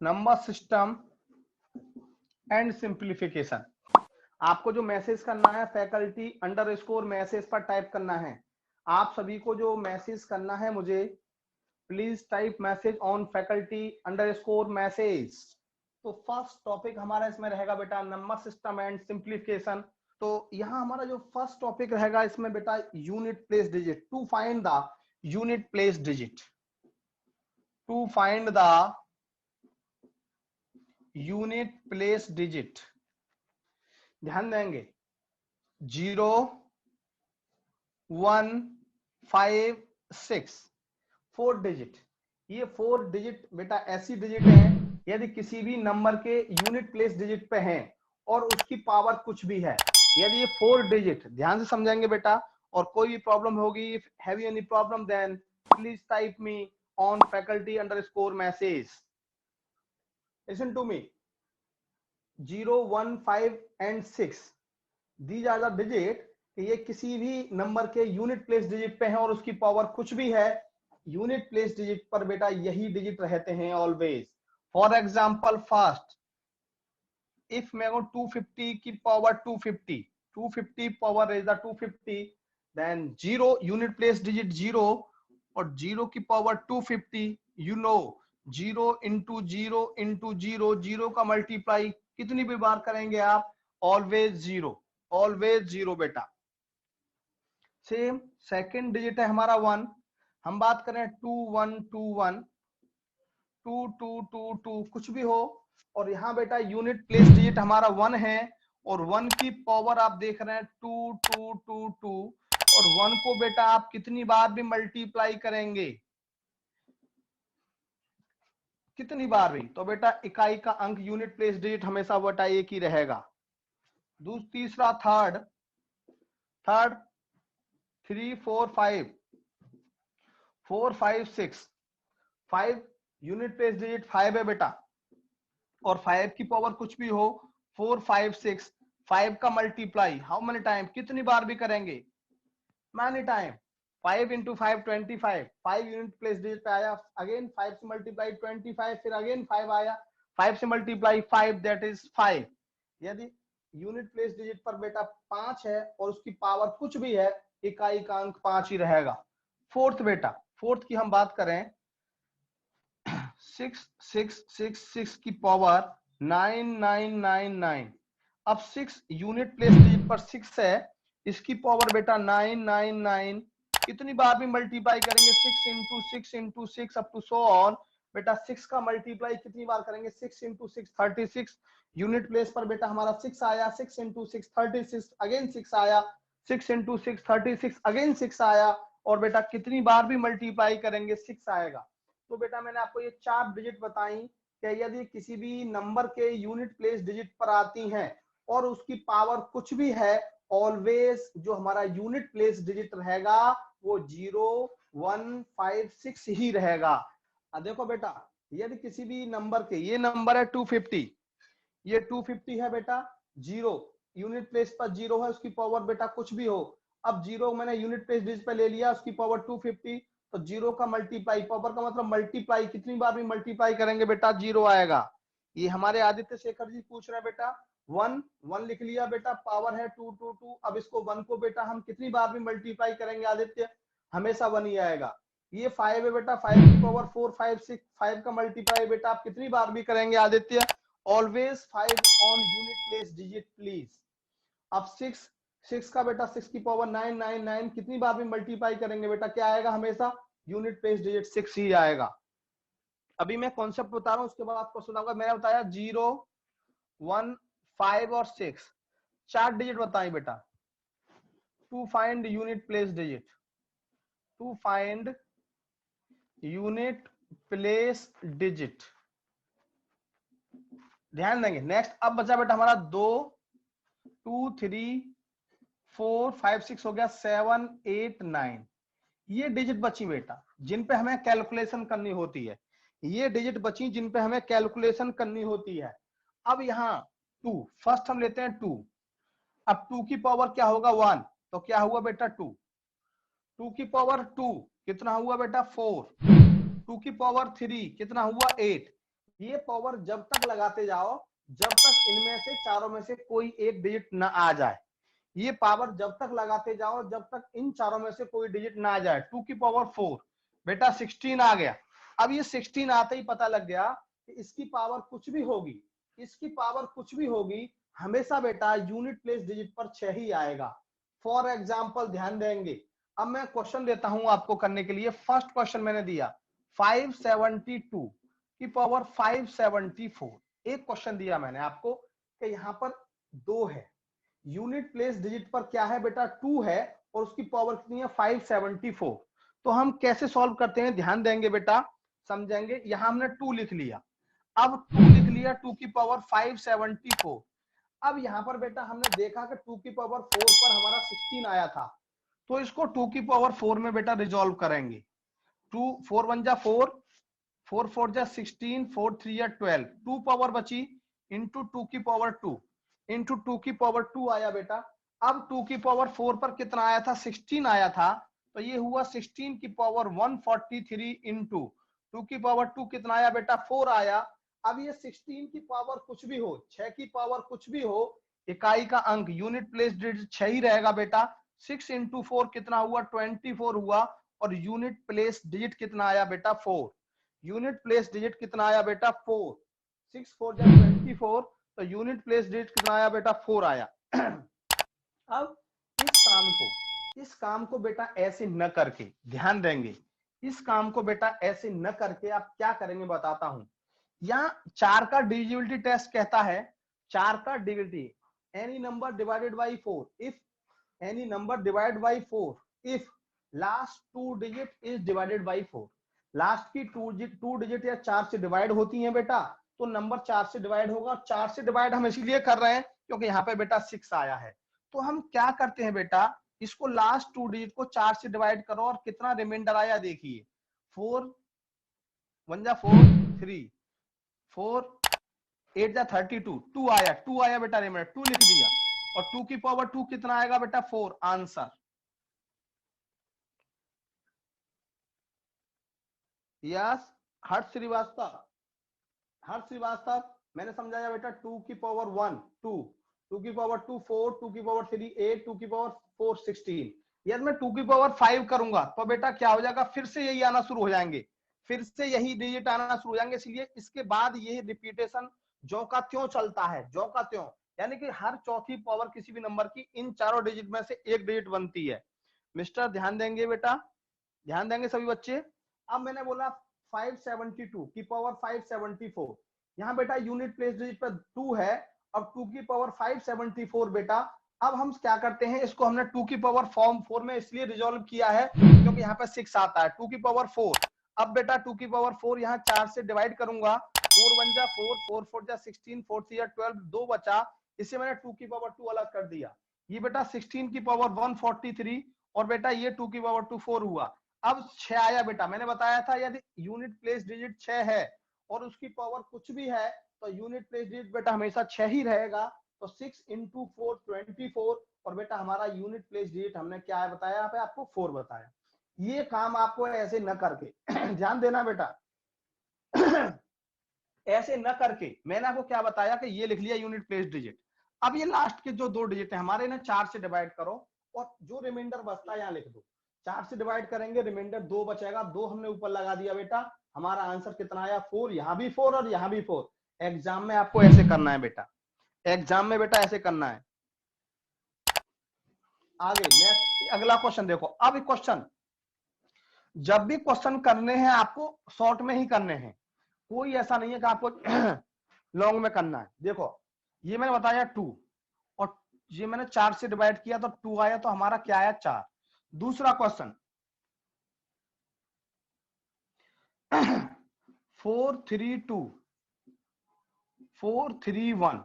Number system and simplification. आपको जो message करना है फैकल्टी अंडरस्कोर मैसेज पर टाइप करना है। आप सभी को जो मैसेज करना है मुझे, please type message on faculty underscore message. तो फर्स्ट टॉपिक हमारा इसमें रहेगा बेटा नंबर सिस्टम एंड सिंप्लीफिकेशन। तो यहाँ हमारा जो फर्स्ट टॉपिक रहेगा इसमें बेटा unit place digit to find the unit place digit, to find the unit place digit. ध्यान देंगे 0 1 5 6 4 डिजिट। ये 4 डिजिट बेटा ऐसी डिजिट है यदि किसी भी नंबर के यूनिट प्लेस डिजिट पे हैं और उसकी पावर कुछ भी है, यदि ये 4 डिजिट, ध्यान से समझेंगे बेटा, और कोई भी प्रॉब्लम होगी, if have any problem then please type me on faculty underscore message. Listen to me, 0 1 5 and 6 these are the digit. ये किसी भी नंबर के यूनिट प्लेस डिजिट पे है और उसकी पावर कुछ भी है, यूनिट प्लेस डिजिट पर बेटा यही डिजिट रहते हैं always. For example first, if मैं 250 की power 250 power raise the 250, then 0 unit place digit 0 और 0 की power 250, you know 0 into 0 into 0, 0 का मल्टीप्लाई कितनी भी बार करेंगे आप, ऑलवेज 0, ऑलवेज 0 बेटा। सेम सेकंड डिजिट है हमारा 1, हम बात करें 2 1 2 1 2 2 2 2 कुछ भी हो, और यहाँ बेटा यूनिट प्लेस डिजिट हमारा 1 है और 1 की पावर आप देख रहे हैं 2 2 2 2, और 1 को बेटा आप कितनी बार भी मल्टीप्लाई करेंगे, कितनी बार भी, तो बेटा इकाई का अंक यूनिट प्लेस डिजिट हमेशा बेटा एक ही रहेगा। तीसरा थर्ड 3 4 5 4 5 6 5 यूनिट प्लेस डिजिट 5 है बेटा, और 5 की पावर कुछ भी हो 4 5 6, 5 का मल्टीप्लाई हाउ मेनी टाइम, कितनी बार भी करेंगे, many time, 5 into 5 25, 5 unit place digit पे आया, अगेन 5 से मल्टीप्लाई 25, फिर अगेन 5 आया, 5 से मल्टीप्लाई 5 दैट इज 5। यदि यूनिट प्लेस डिजिट पर बेटा 5 है और उसकी पावर कुछ भी है, इकाई का अंक 5 ही रहेगा। फोर्थ बेटा, फोर्थ की हम बात करें 6 6 6 6 की पावर 9999। अब 6 यूनिट प्लेस डिजिट पर 6 है, इसकी पावर बेटा 999, कितनी बार भी मल्टीप्लाई करेंगे 6 into 6 into 6 up to so on, बेटा 6 का मल्टीप्लाई कितनी बार करेंगे 6 इंटू 6 36, यूनिट प्लेस पर बेटा हमारा 6 आया, 6 इंटू 6 36, अगेन 6 आया, 6 इंटू 6 36, अगेन 6 आया, और बेटा कितनी बार भी मल्टीप्लाई करेंगे 6 आएगा। तो बेटा मैंने आपको ये 4 डिजिट बताई कि यदि किसी भी नंबर के यूनिट प्लेस डिजिट पर आती हैं और उसकी पावर कुछ भी है, ऑलवेज जो हमारा यूनिट प्लेस डिजिट रहेगा वो 0 1 5 6 ही रहेगा। देखो बेटा, यदि किसी भी नंबर के, ये नंबर है 250, ये 250 है बेटा, 0 यूनिट प्लेस पर 0 है, उसकी पावर बेटा कुछ भी हो, अब 0 मैंने यूनिट प्लेस डिजिट पर ले लिया, उसकी पावर 250, तो 0 का मल्टीप्लाई, पावर का मतलब मल्टीप्लाई, कितनी बार भी मल्टीप्लाई करेंगे बेटा 0 आएगा। ये हमारे आदित्य शेखर जी पूछ रहे हैं बेटा 1 1 लिख लिया बेटा, पावर है 2 2 2, अब इसको 1 को बेटा हम कितनी बार भी मल्टीप्लाई करेंगे आदित्य, हमेशा 1 ही आएगा। ये 5 है बेटा, 5 की पावर 4 5 6, 5 का मल्टीप्लाई बेटा आप कितनी बार भी करेंगे Aditya, always 5 on unit place digit please. अब 6 का बेटा 6 की पावर 999, कितनी बार भी मल्टीप्लाई करेंगे बेटा क्या आएगा, हमेशा यूनिट प्लेस डिजिट 6 ही आएगा। अभी मैं कॉन्सेप्ट बता रहा हूं, उसके बाद आपको सुनाऊंगा। मैंने बताया 0 1 5 और 6, 4 डिजिट बताई बेटा to find unit place digit, to find unit place digit, ध्यान देंगे। नेक्स्ट अब बचा बेटा हमारा 2 2 3 4 5 6 हो गया, 7 8 9, ये डिजिट बची बेटा जिन पे हमें कैलकुलेशन करनी होती है, ये डिजिट बची जिन पे हमें कैलकुलेशन करनी होती है। अब यहाँ 2 फर्स्ट हम लेते हैं 2, अब 2 की पावर क्या होगा 1, तो क्या हुआ बेटा 2, 2 की पावर 2 कितना हुआ बेटा 4, 2 की पावर 3 कितना हुआ 8, ये पावर जब तक लगाते जाओ जब तक इनमें से चारों में से कोई एक डिजिट ना आ जाए। ये पावर जब तक लगाते जाओ जब तक इन चारों में से कोई डिजिट ना आ जाए। 2 की पावर 4 बेटा 16 आ गया। अब ये 16 आते ही पता लग गया कि इसकी पावर कुछ भी होगी, इसकी पावर कुछ भी होगी, हमेशा बेटा यूनिट प्लेस डिजिट पर 6 ही आएगा। फॉर एग्जाम्पल ध्यान देंगे। अब मैं क्वेश्चन देता हूं आपको करने के लिए। फर्स्ट क्वेश्चन मैंने दिया 572 की पावर 574। एक क्वेश्चन दिया मैंने आपको कि यहां पर 2 है, यूनिट प्लेस डिजिट पर क्या है बेटा 2 है और उसकी पावर कितनी है 574। तो हम कैसे सॉल्व करते हैं ध्यान देंगे बेटा, समझेंगे। यहां हमने 2 लिख लिया, अब 2 लिख लिया 2 की पावर 574। अब यहां पर बेटा हमने देखा कि 2 की पावर 4 पर हमारा 16 आया था, तो इसको 2 की पावर 4 में बेटा रिजॉल्व करेंगे। 2 4 1 जा 4, 4 4 जा 16, 4 3 या 12, 2 पावर बची इंटू 2 की पावर 2 इंटू 2 की पावर 2 आया बेटा। अब 2 की पावर 4 पर कितना आया था 16 आया था, तो ये हुआ 16 की पावर 143 इंटू 2 की पावर 2 कितना आया बेटा 4 आया। अब ये 16 की पावर कुछ भी हो, 6 की पावर कुछ भी हो, इकाई का अंक यूनिट प्लेस डिजिट 6 ही रहेगा बेटा। 6 इंटू 4 कितना हुआ 24 हुआ, और यूनिट प्लेस डिजिट कितना आया बेटा 4। यूनिट प्लेस डिजिट कितना आया बेटा 4। 6 4 जा 24, तो यूनिट प्लेस डिजिट कितना आया बेटा 4 आया। अब इस काम को बेटा ऐसे न करके ध्यान देंगे, इस काम को बेटा ऐसे न करके आप क्या करेंगे बताता हूं। यहां 4 का डिविजिबिलिटी टेस्ट कहता है, 4 का divisibility any number divided by 4 if any number divide by 4 if last 2 digit is divided by 4। Last की 2 डिजिट या 4 से डिवाइड होती है बेटा, तो नंबर 4 से डिवाइड होगा। 4 से डिवाइड हम इसलिए कर रहे हैं क्योंकि यहाँ पे बेटा 6 आया है। तो हम क्या करते हैं बेटा, इसको लास्ट 2 डिजिट को 4 से डिवाइड करो और कितना रिमाइंडर आया देखिए। 4 1 जा 4 3, 4 8 जा 32, 2 आया, 2 आया बेटा रिमाइंडर, 2 लिख दिया। और 2 की पावर 2 कितना आएगा बेटा 4 आंसर। यस हर्ष श्रीवास्तव, हर्ष श्रीवास्तव मैंने समझाया बेटा 2 की पावर 1 2, 2 की पावर 2 4, 2 की पावर 3 8, 2 की पावर 4 16। यदि मैं 2 की पावर 5 करूंगा तो बेटा क्या हो जाएगा, फिर से यही आना शुरू हो जाएंगे, फिर से यही डिजिट आना शुरू हो जाएंगे। इसलिए इसके बाद ये रिपीटेशन जो का त्यों चलता है, जो का त्यों, यानी कि हर चौथी पावर किसी भी नंबर की इन चारों डिजिट में से एक डिजिट बनती है। मिस्टर ध्यान देंगे बेटा, ध्यान देंगे सभी बच्चे। अब मैंने बोला 572 की पावर 574, यहाँ बेटा यूनिट प्लेस डिजिट पर 2 है और 2 की पावर 574 बेटा। अब हम क्या करते हैं, इसको हमने 2 की पावर फॉर्म 4 में इसलिए रिजॉल्व किया है क्योंकि यहाँ पे 6 आता है। 2 की पावर 4, अब बेटा 2 की पावर 4 यहाँ 4 से डिवाइड करूंगा, 4 1 जा 4, 4 4 जा 16, 4 3 जा 12, 2 बचा, इसे मैंने 2 की पावर 2 अलग कर दिया। ये बेटा 16 की पावर 143 और बेटा ये 2 की पावर 2 4 हुआ। अब 6 आया बेटा, मैंने बताया था यदि यूनिट प्लेस डिजिट 6 है और उसकी पावर कुछ भी है तो यूनिट प्लेस डिजिट बेटा हमेशा 6 ही रहेगा। तो 6 इंटू 4 24, और बेटा हमारा यूनिट प्लेस डिजिट हमने क्या है बताया यहाँ पे आपको 4 बताया। ये काम आपको ऐसे न करके ध्यान देना बेटा ऐसे न करके मैंने आपको क्या बताया कि ये लिख लिया यूनिट प्लेस डिजिट। अब ये लास्ट के जो 2 डिजिट है हमारे ना 4 से डिवाइड करो और जो रिमाइंडर बचता है यहाँ लिख दो। 4 से डिवाइड करेंगे, रिमाइंडर 2 बचेगा, 2 हमने ऊपर लगा दिया बेटा। हमारा आंसर कितना आया 4, यहाँ भी 4 और यहाँ भी 4। एग्जाम में आपको ऐसे करना है बेटा, एग्जाम में बेटा ऐसे करना है। आगे नेक्स्ट अगला क्वेश्चन देखो। अब क्वेश्चन जब भी क्वेश्चन करने हैं आपको शॉर्ट में ही करने हैं, कोई ऐसा नहीं है कि आपको लॉन्ग में करना है। देखो ये मैंने बताया 2 और ये मैंने 4 से डिवाइड किया तो 2 आया, तो हमारा क्या आया 4। दूसरा क्वेश्चन 4 3 2 4 3 1,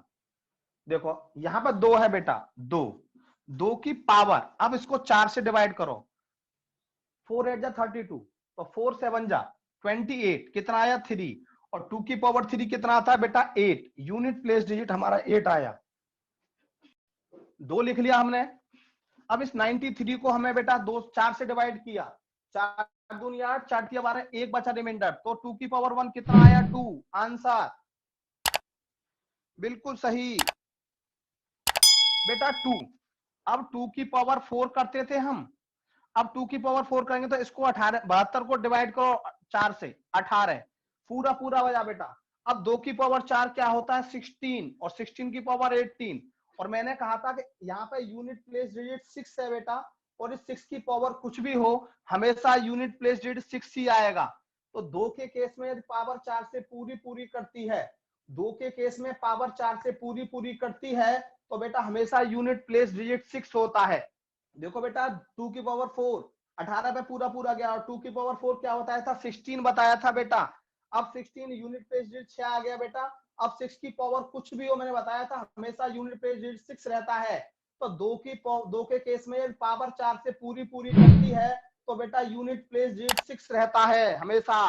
देखो यहां पर 2 है बेटा, 2 की पावर, अब इसको 4 से डिवाइड करो, 4 8 जा 32, तो 4 7 जा 28, कितना आया 3, और 2 की पावर 3 कितना आता है बेटा 8। यूनिट प्लेस डिजिट हमारा 8 आया, 2 लिख लिया हमने। अब इस 93 को हमें बेटा 4 से डिवाइड किया, 4 दूनी 8, 4 तिया 12, एक बचा रिमाइंडर, तो 2 की पावर 1 कितना आया 2। आंसर बिल्कुल सही बेटा 2। अब 2 की पावर 4 करते थे हम, अब 2 की पावर 4 करेंगे तो इसको 18 72 को डिवाइड करो 4 से, 18 पूरा पूरा बजा बेटा। अब 2 की पावर 4 क्या होता है 16, और 16 की पावर 18, और मैंने कहा था कि यहाँ पे यूनिट प्लेस डिजिट 6 है बेटा, और इस 6 की पावर कुछ भी हो हमेशा यूनिट प्लेस डिजिट 6 ही आएगा। तो 2 के केस में यदि पावर 4 से पूरी पूरी करती है, 2 के केस में पावर 4 से पूरी पूरी करती है, तो बेटा हमेशा यूनिट प्लेस डिजिट 6 होता है। देखो बेटा 2 की पावर 4 18 पे पूरा पूरा गया, और 2 की पावर 4 क्या बताया था 16 बताया था बेटा। अब 16 यूनिट प्लेस डिजिट 6 आ गया बेटा। अब 6 की पावर कुछ भी हो मैंने बताया था हमेशा यूनिट प्लेस डिजिट 6 रहता है। तो 2 के केस में पावर 4 से पूरी पूरी करती है तो बेटा यूनिट प्लेस डिजिट 6 रहता है हमेशा।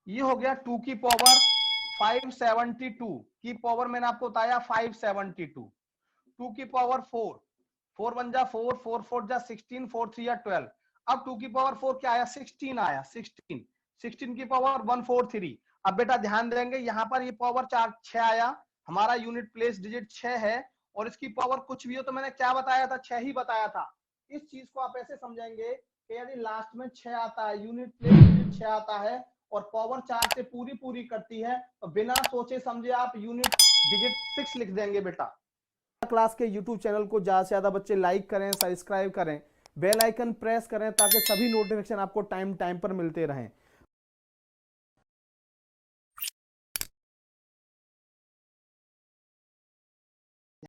ये हो गया 2 की पावर 572 की पावर मैंने आपको बताया 572। 2 की पावर 4, 4 1 जा 4, 4 4 जा 16, 4 3 जा 12। अब 2 की पावर 4 क्या आया 16 आया, 16 16 की पावर 143। अब बेटा ध्यान देंगे यहाँ पर ये पावर 4 6 आया, हमारा यूनिट प्लेस डिजिट 6 है, और इसकी पावर कुछ भी हो तो मैंने क्या बताया था 6 ही बताया था। इस चीज को आप ऐसे समझेंगे कि यदि लास्ट में 6 आता है, यूनिट प्लेस डिजिट 6 आता है और पावर 4 से पूरी पूरी करती है, तो बिना सोचे समझे आप यूनिट डिजिट 6 लिख देंगे बेटा। क्लास के YouTube चैनल को ज़्यादा से ज़्यादा बच्चे लाइक करें, सब्सक्राइब करें, बेल आइकन प्रेस करें ताकि सभी नोटिफिकेशन आपको टाइम टाइम पर मिलते रहें।